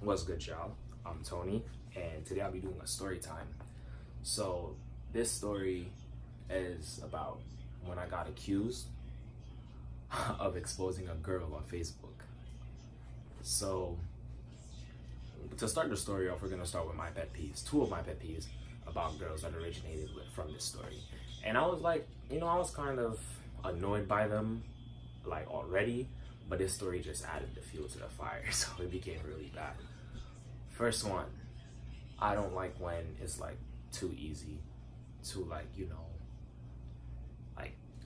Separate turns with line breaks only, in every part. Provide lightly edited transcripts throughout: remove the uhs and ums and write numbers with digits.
What's good, y'all? I'm Tony, and today I'll be doing a story time. So, this story is about when I got accused of exposing a girl on Facebook. So, to start the story off, we're gonna start with my pet peeves. Two of my pet peeves about girls that originated from this story. And I was like, I was kind of annoyed by them, like already, but this story just added the fuel to the fire, so it became really bad. First one, I don't like when it's like too easy to like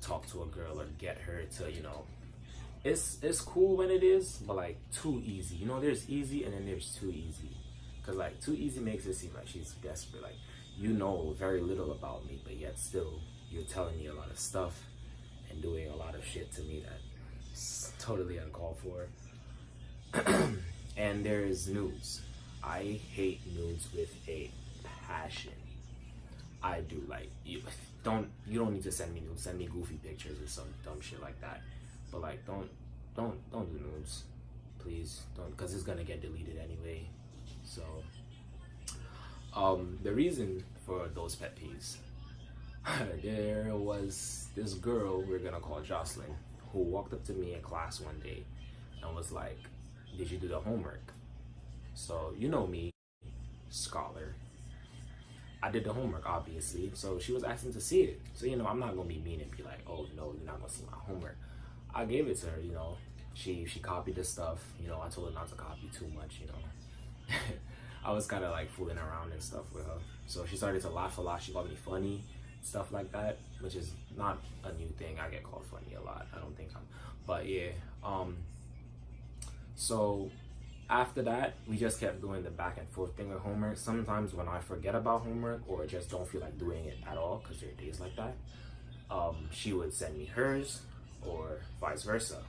talk to a girl or get her to, it's cool when it is, but like too easy. There's easy and then there's too easy. Cause like too easy makes it seem like she's desperate. Like you know very little about me, but yet still you're telling me a lot of stuff and doing a lot of shit to me that's totally uncalled for. And there's nudes. I hate nudes with a passion. I do. Like you don't need to send me nudes. Send me goofy pictures or some dumb shit like that. But like don't do nudes, please. Don't, because it's gonna get deleted anyway. So the reason for those pet peeves, there was this girl we're gonna call Jocelyn, who walked up to me in class one day and was like, "Did you do the homework?" So you know me, scholar. I did the homework, obviously. So she was asking to see it. So I'm not gonna be mean and be like, "Oh no, you're not gonna see my homework." I gave it to her. She copied the stuff. I told her not to copy too much. I was kind of like fooling around and stuff with her. So she started to laugh a lot. She called me funny, stuff like that, which is not a new thing. I get called funny a lot. I don't think but yeah. So after that, we just kept doing the back and forth thing with homework. Sometimes when I forget about homework or just don't feel like doing it at all, because there are days like that, she would send me hers or vice versa.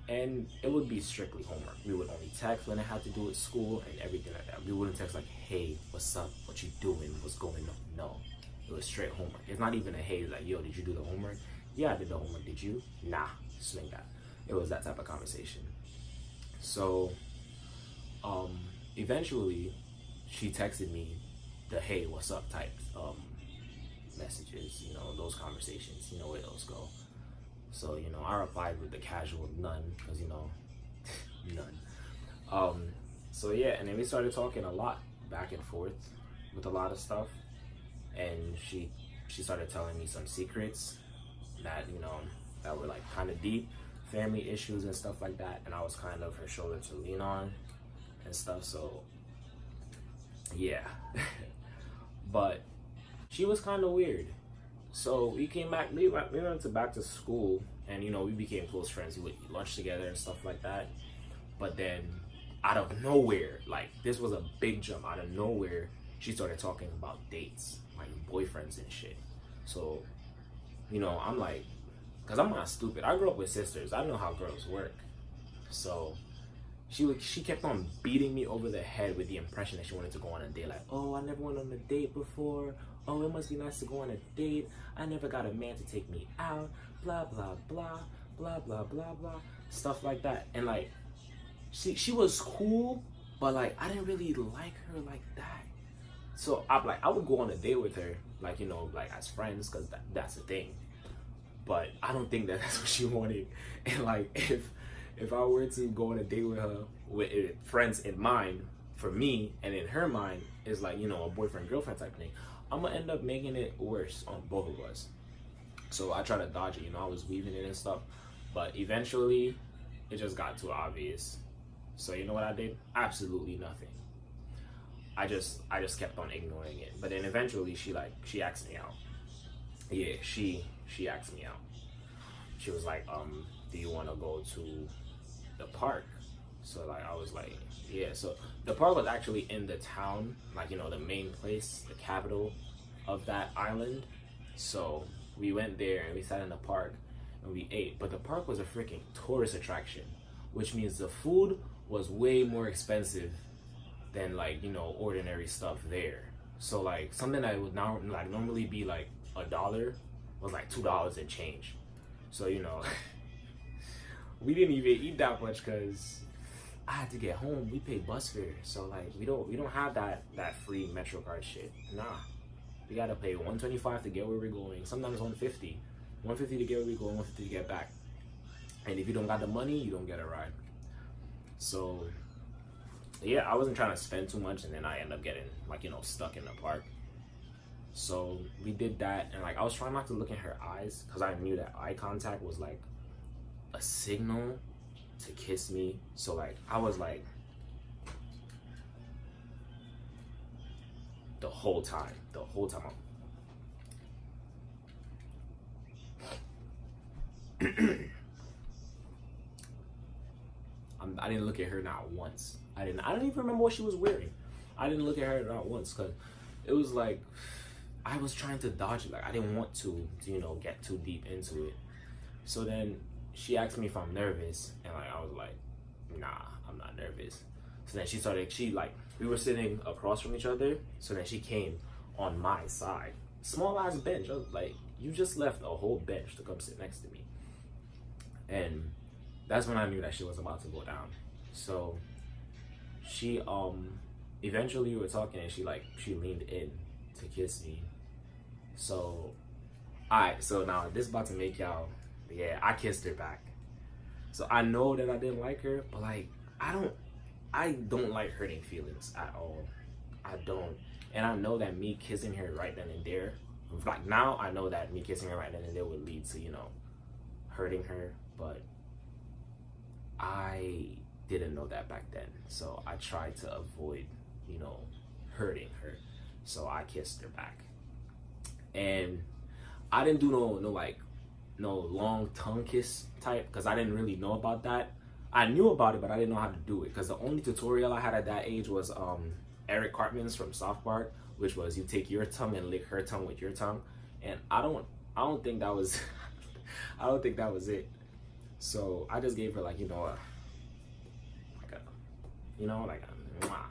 And it would be strictly homework. We would only text when it had to do with school and everything like that. We wouldn't text like, "Hey, what's up? What you doing? What's going on?" No, it was straight homework. It's not even a hey, like, "Yo, did you do the homework?" "Yeah, I did the homework. Did you?" "Nah." Swing that. It was that type of conversation. So eventually she texted me the "hey, what's up" type messages, those conversations, where those go. So I replied with the casual none, because none. So yeah, and then we started talking a lot back and forth with a lot of stuff, and she started telling me some secrets that that were like kind of deep, family issues and stuff like that, and I was kind of her shoulder to lean on and stuff. So yeah. But she was kind of weird. So we came back, we went back to school, and we became close friends. We would eat lunch together and stuff like that. But then out of nowhere, like this was a big jump, out of nowhere she started talking about dates, like boyfriends and shit. So I'm like, because I'm not stupid, I grew up with sisters, I know how girls work. So she kept on beating me over the head with the impression that she wanted to go on a date. Like, "Oh, I never went on a date before. Oh, it must be nice to go on a date. I never got a man to take me out. Blah, blah, blah, blah, blah, blah, blah." Stuff like that. And like, she was cool, but like, I didn't really like her like that. So I would go on a date with her, like, like as friends, because that's the thing. But I don't think that's what she wanted. And like, if I were to go on a date with her with friends in mind, for me, and in her mind is like, a boyfriend girlfriend type thing, I'm gonna end up making it worse on both of us. So I try to dodge it, I was weaving it and stuff, but eventually it just got too obvious. So you know what I did? Absolutely nothing. I just kept on ignoring it. But then eventually she asked me out. Yeah, she asked me out. She was like, "Do you want to go to the park?" So like, I was like, yeah. So the park was actually in the town, like, the main place, the capital of that island. So we went there and we sat in the park and we ate. But the park was a freaking tourist attraction, which means the food was way more expensive than like, ordinary stuff there. So like something that would now like normally be like $1 was like $2 and change. So we didn't even eat that much because I had to get home. We pay bus fare, so like we don't have that free Metro card shit. Nah, we gotta pay 125 to get where we're going. Sometimes 150, 150 to get where we're going, 150 to get back. And if you don't got the money, you don't get a ride. So yeah, I wasn't trying to spend too much, and then I end up getting like, you know, stuck in the park. So we did that, and like I was trying not to look in her eyes because I knew that eye contact was like a signal to kiss me. So like I was like the whole time I didn't look at her not once. I don't even remember what she was wearing. I didn't look at her not once because it was like I was trying to dodge it. Like I didn't want to, you know, get too deep into it. So then she asked me if I'm nervous, and like I was like, nah, I'm not nervous. So then we were sitting across from each other. So then she came on my side, small ass bench. I was like, you just left a whole bench to come sit next to me. And that's when I knew that she was about to go down. So she eventually we were talking, and she leaned in to kiss me. So alright, so now this about to make y'all, yeah, I kissed her back. So I know that I didn't like her, but like I don't like hurting feelings at all. I don't. And I know that me kissing her right then and there, like now I know that me kissing her right then and there would lead to, you know, hurting her, but I didn't know that back then. So I tried to avoid, you know, hurting her. So I kissed her back. And I didn't do no long tongue kiss type because I didn't really know about that. I knew about it, but I didn't know how to do it because the only tutorial I had at that age was Eric Cartman's from South Park, which was you take your tongue and lick her tongue with your tongue. And I don't think that was I don't think that was it. So I just gave her like, you know, like a mwah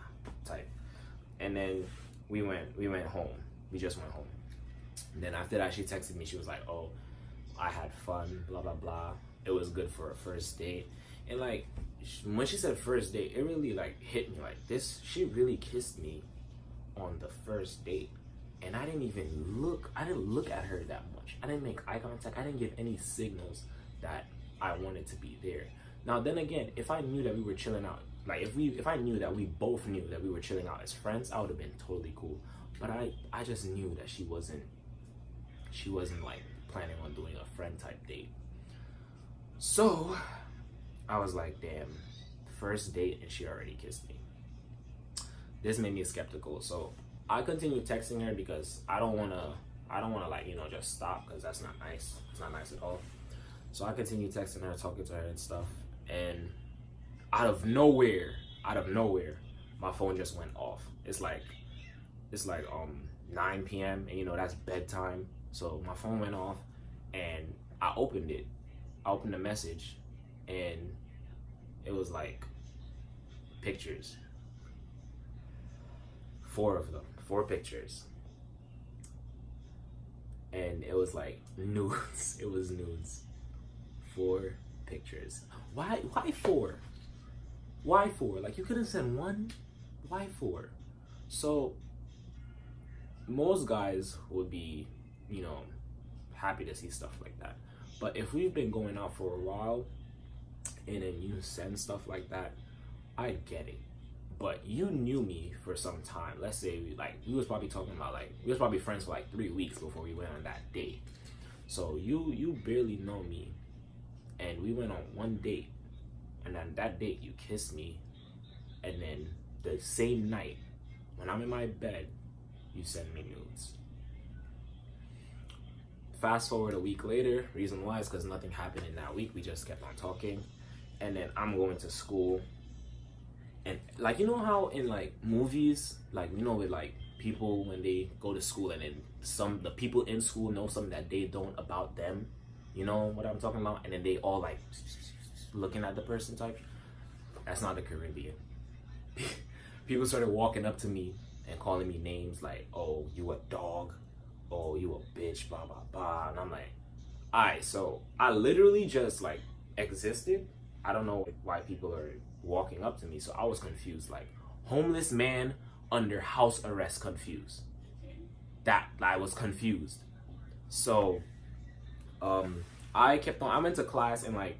type. And then we went home. We just went home. And then after that, she texted me. She was like, oh, I had fun, blah, blah, blah. It was good for a first date. And like, when she said first date, it really like hit me like this. She really kissed me on the first date. And I didn't look at her that much. I didn't make eye contact. I didn't give any signals that I wanted to be there. Now, then again, if I knew that we were chilling out, like if I knew that we both knew that we were chilling out as friends, I would have been totally cool. But I just knew that she wasn't like planning on doing a friend type date. So I was like, damn, first date and she already kissed me. This made me skeptical. So I continued texting her because I don't wanna like, you know, just stop because that's not nice. It's not nice at all. So I continued texting her, talking to her and stuff. And out of nowhere, my phone just went off. It's like 9 p.m. and you know that's bedtime. So my phone went off and I opened it. I opened the message and it was like pictures. 4 of them, 4 pictures. And it was like nudes. It was nudes. 4 pictures. Why 4? Why 4? Like you could have said 1. Why 4? So most guys would be, you know, happy to see stuff like that. But if we've been going out for a while and then you send stuff like that, I get it. But you knew me for some time. Let's say we was probably talking about we was probably friends for like 3 weeks before we went on that date. So you barely know me, and we went on one date, and on that date you kissed me, and then the same night when I'm in my bed, you send me nudes. Fast forward a week later, reason why is because nothing happened in that week. We just kept on talking, and then I'm going to school. And like, you know how in like movies, like, you know, with like people when they go to school and then the people in school know something that they don't about them, you know what I'm talking about? And then they all like looking at the person type. That's not the Caribbean. People started walking up to me and calling me names like, oh, you a dog, oh, you a bitch, blah, blah, blah. And I'm like, alright, so I literally just like existed I don't know why people are walking up to me. So I was confused, like homeless man under house arrest confused. That I was confused. So I went to class, and like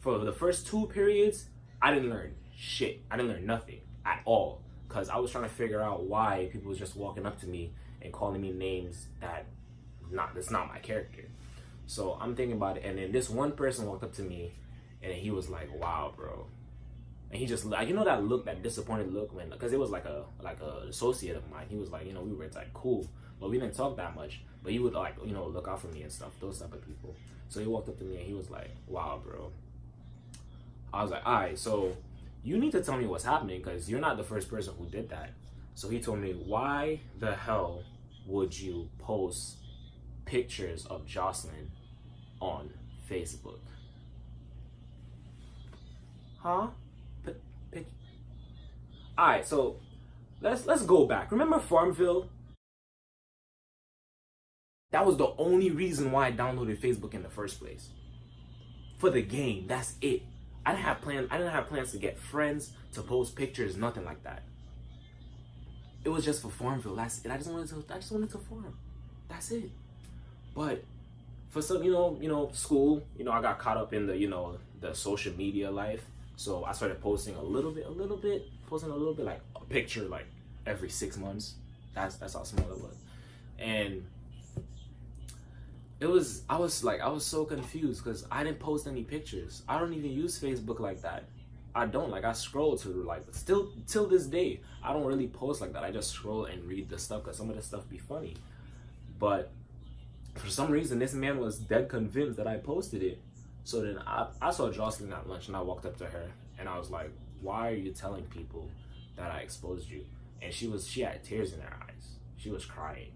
for the first 2 periods, I didn't learn shit. I didn't learn nothing at all. Cause I was trying to figure out why people was just walking up to me and calling me names that's not my character. So I'm thinking about it, and then this one person walked up to me, and he was like, "Wow, bro," and he just like, you know, that look, that disappointed look, when, because it was like a associate of mine. He was like, you know, we were like cool, but we didn't talk that much. But he would like, you know, look out for me and stuff, those type of people. So he walked up to me and he was like, "Wow, bro." I was like, "All right, so you need to tell me what's happening, because you're not the first person who did that." So he told me, "Why the hell would you post pictures of Jocelyn on Facebook?" Huh? All right, so let's go back. Remember Farmville? That was the only reason why I downloaded Facebook in the first place. For the game, that's it. I didn't have plans to get friends, to post pictures, nothing like that. It was just for Farmville. That's it. I just wanted to farm. That's it. But for some, school, I got caught up in the social media life. So I started posting a little bit, like a picture like every 6 months. That's how small it was. And I was so confused because I didn't post any pictures. I don't even use Facebook like that. I don't. Like, I scroll to, like, still till this day, I don't really post like that. I just scroll and read the stuff because some of the stuff be funny. But for some reason, this man was dead convinced that I posted it. So then I saw Jocelyn at lunch, and I walked up to her and I was like, "Why are you telling people that I exposed you?" And she had tears in her eyes. She was crying.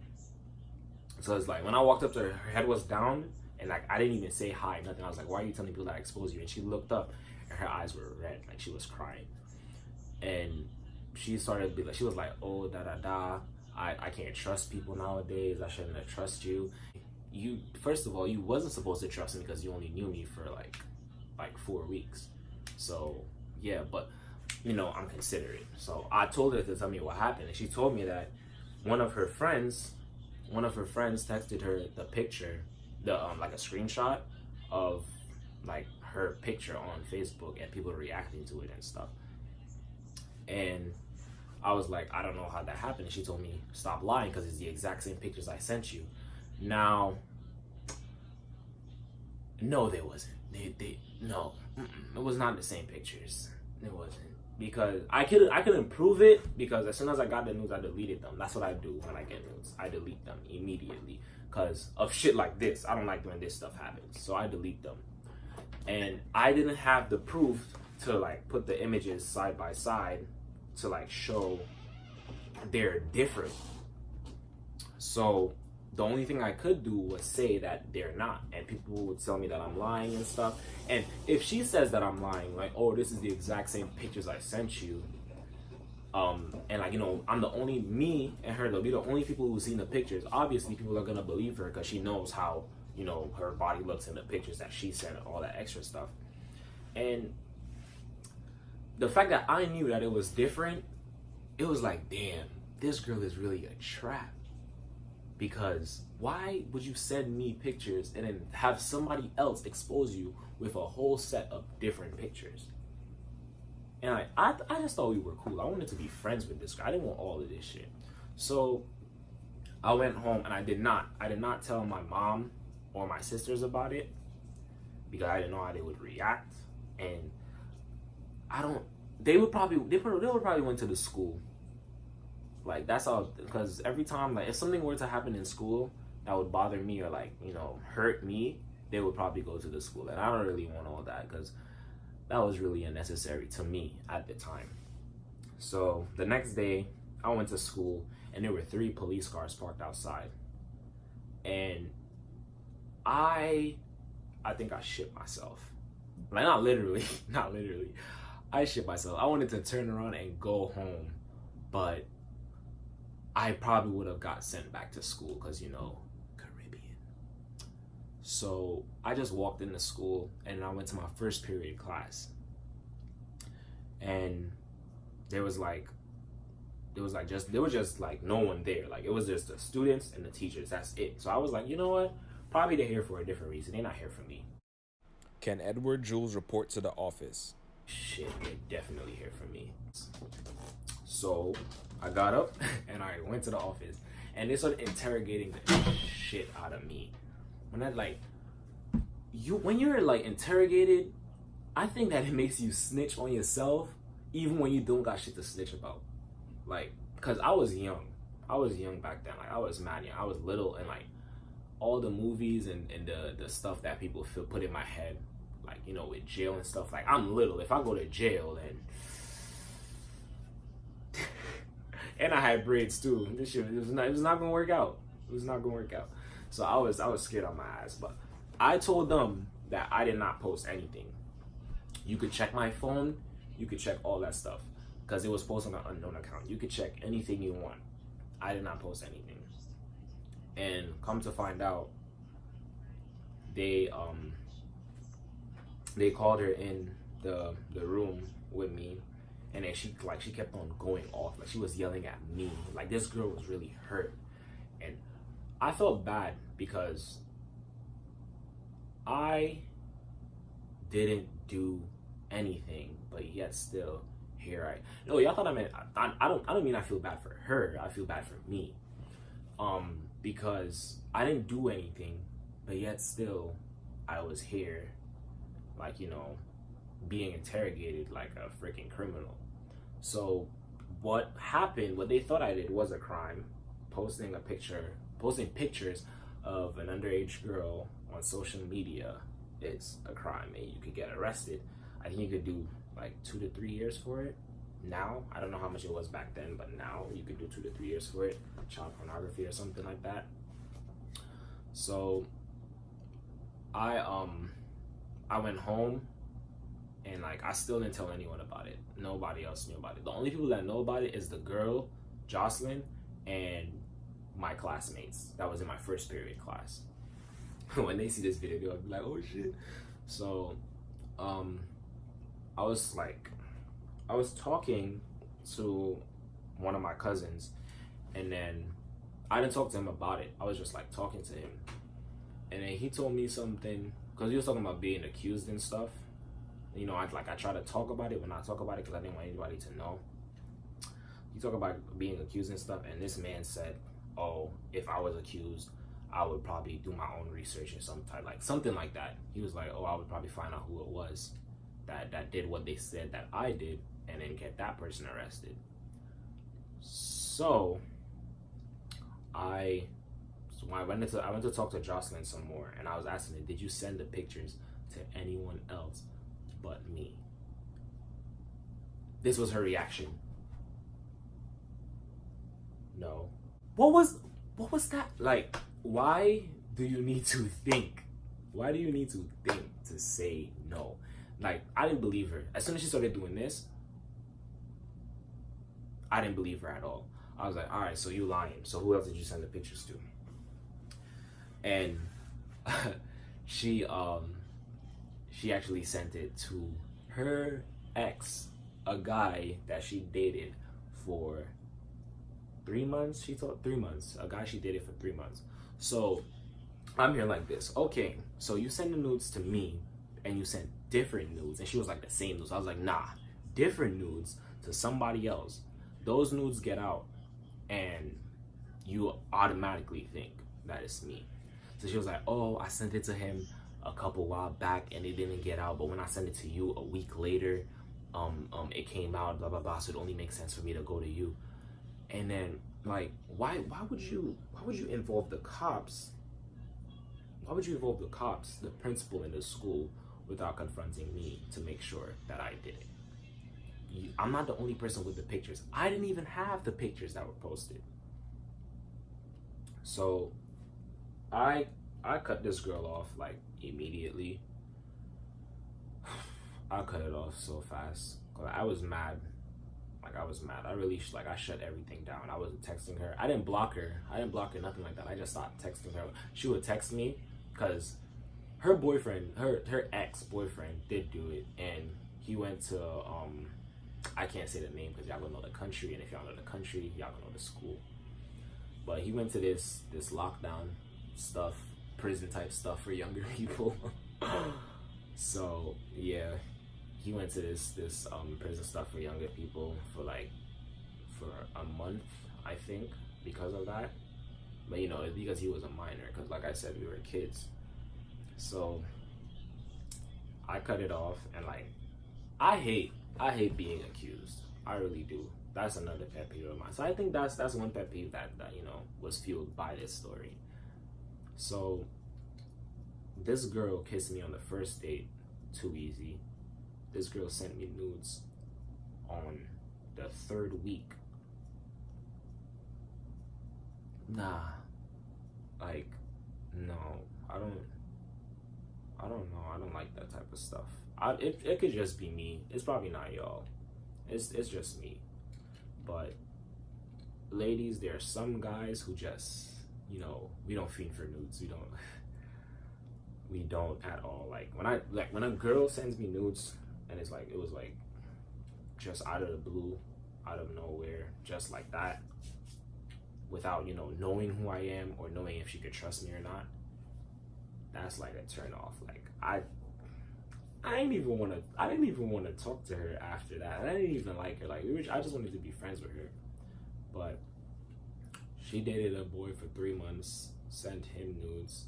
So it's like, when I walked up to her, her head was down, and like I didn't even say hi, nothing. I was like, "Why are you telling people that I exposed you?" And she looked up, and her eyes were red, like she was crying. And she started to be like, she was like, "Oh, da da da, I can't trust people nowadays. I shouldn't have trust you. You, first of all, you wasn't supposed to trust me because you only knew me for like 4 weeks. So yeah, but I'm considerate." So I told her to tell me what happened, and she told me that one of her friends texted her the picture, like a screenshot of like her picture on Facebook, and people reacting to it and stuff. And I was like, "I don't know how that happened." And she told me, "Stop lying, because it's the exact same pictures I sent you." Now, no, there wasn't. No, it was not the same pictures. It wasn't, because I couldn't prove it, because as soon as I got the news, I deleted them. That's what I do when I get news. I delete them immediately because of shit like this. I don't like when this stuff happens, so I delete them. And I didn't have the proof to like put the images side by side to like show they're different. So the only thing I could do was say that they're not, and people would tell me that I'm lying and stuff. And if she says that I'm lying, like, "Oh, this is the exact same pictures I sent you," and like, I'm the only, me and her, they'll be the only people who've seen the pictures. Obviously, people are gonna believe her because she knows how her body looks in the pictures that she sent, all that extra stuff. And the fact that I knew that it was different, it was like, damn, this girl is really a trap. Because why would you send me pictures and then have somebody else expose you with a whole set of different pictures? And I just thought we were cool. I wanted to be friends with this guy. I didn't want all of this shit. So I went home, and I did not tell my mom or my sisters about it, because I didn't know how they would react. And they would probably went to the school. Like, that's all, because every time, like, if something were to happen in school that would bother me or like, hurt me, they would probably go to the school. And I don't really want all that, because that was really unnecessary to me at the time. So the next day I went to school, and there were 3 police cars parked outside. And I think I shit myself. Like, not literally. I shit myself. I wanted to turn around and go home, but I probably would have got sent back to school because, Caribbean. So I just walked into school, and I went to my first period class. and there was like there was just like no one there. Like it was just the students and the teachers. That's it. So I was like, you know what? Probably they're here for a different reason. They're not here for me.
Can Edward Jules report to the office?
Shit, they're definitely here for me. So I got up and I went to the office, and they started interrogating the shit out of me. When I like when you're like interrogated, I think that it makes you snitch on yourself, even when you don't got shit to snitch about. Like, cause I was young back then. Like I was mad young. I was little, and like all the movies and the stuff that people put in my head, like, you know, with jail and stuff. Like, I'm little. If I go to jail, then and I had braids too. This shit, it was not gonna work out. It was not gonna work out. So I was scared on my ass. But I told them that I did not post anything. You could check my phone. You could check all that stuff, because it was posted on an unknown account. You could check anything you want. I did not post anything. And come to find out, they called her in the room with me, and then she kept on going off. Like, she was yelling at me. Like, this girl was really hurt. And I felt bad because I didn't do anything, but yet still here no, y'all thought I meant I don't mean I feel bad for her. I feel bad for me. Because I didn't do anything, but yet still I was here, like, you know, being interrogated like a freaking criminal. So what happened, what they thought I did was a crime. Posting pictures of an underage girl on social media is a crime, and you could get arrested. I think you could do like 2 to 3 years for it. Now, I don't know how much it was back then, but now you could do 2 to 3 years for it. Child pornography or something like that. So I went home, and like I still didn't tell anyone about it. Nobody else knew about it. The only people that know about it is the girl, Jocelyn, and my classmates that was in my first period class. When they see this video, they'll be like, oh shit. So I was talking to one of my cousins, and then I didn't talk to him about it. I was just like talking to him, and then he told me something, because he was talking about being accused and stuff. You know, I try to talk about it, but not talk about it, because I didn't want anybody to know. He talked about being accused and stuff, and this man said, oh, if I was accused, I would probably do my own research or something like that. He was like, oh, I would probably find out who it was that did what they said that I did, and then get that person arrested. So I went to talk to Jocelyn some more, and I was asking her, did you send the pictures to anyone else but me? This was her reaction. No. What was that? Like, why do you need to think? Why do you need to think to say no? Like, I didn't believe her. As soon as she started doing this, I didn't believe her at all. I was like, all right, so you lying. So who else did you send the pictures to? And she actually sent it to her ex, a guy that she dated for 3 months. She thought 3 months. A guy she dated for 3 months. So I'm here like this. Okay, so you send the nudes to me, and you sent different nudes. And she was like, the same nudes. I was like, nah, different nudes to somebody else. Those nudes get out, and you automatically think that it's me. So she was like, oh, I sent it to him a couple while back, and it didn't get out. But when I sent it to you a week later, it came out, blah, blah, blah. So it only makes sense for me to go to you. And then, like, why would you involve the cops? Why would you involve the cops, the principal in the school, without confronting me to make sure that I did it? I'm not the only person with the pictures. I didn't even have the pictures that were posted. So I cut this girl off like immediately. I cut it off so fast. I was mad. I was mad. I shut everything down. I wasn't texting her. I didn't block her. Nothing like that. I just stopped texting her. She would text me because her boyfriend, her ex-boyfriend did do it, and he went to I can't say the name because y'all gonna know the country, and if y'all know the country, y'all gonna know the school. But he went to this lockdown stuff, prison type stuff for younger people. So yeah, he went to this prison stuff for younger people for a month, I think, because of that. But you know, it's because he was a minor, because like I said, we were kids. So I cut it off, and like I hate being accused. I really do. That's another pet peeve of mine. So I think that's one pet peeve that you know was fueled by this story. So this girl kissed me on the first date, too easy. This girl sent me nudes on the third week. Nah, like, no, I don't know. I don't like that type of stuff. It could just be me. It's probably not y'all. It's just me. But ladies, there are some guys who just, you know, we don't fiend for nudes. We don't at all. Like when a girl sends me nudes and it was like just out of the blue, out of nowhere, just like that, without, you know, knowing who I am or knowing if she could trust me or not, that's like a turn off. Like I didn't even want to talk to her after that. I didn't even like her. Like I just wanted to be friends with her. But she dated a boy for 3 months, sent him nudes,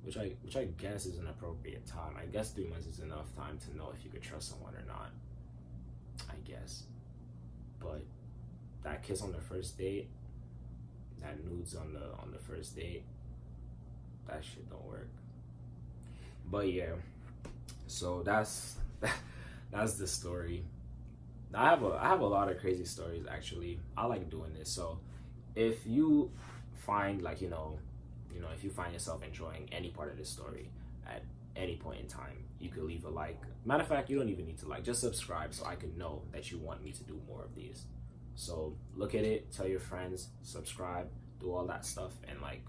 which I guess is an appropriate time. I guess 3 months is enough time to know if you could trust someone or not, I guess. But that kiss on the first date, that nudes on the first date, that shit don't work. But yeah, so that's the story. I have a lot of crazy stories, actually. I like doing this. So if you find, like, you know, if you find yourself enjoying any part of this story at any point in time, you could leave a like. Matter of fact, you don't even need to like, just subscribe so I can know that you want me to do more of these. So look at it, tell your friends, subscribe, do all that stuff. And like,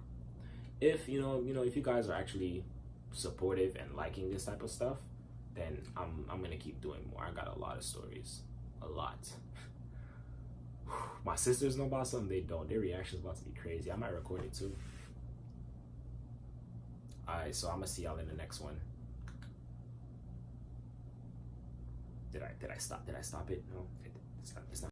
if you know if you guys are actually supportive and liking this type of stuff, then I'm gonna keep doing more. I got a lot of stories, a lot. My sisters know about something, they don't. Their reaction's about to be crazy. I might record it too. Alright, so I'm gonna see y'all in the next one. Did I stop it? No, it's not.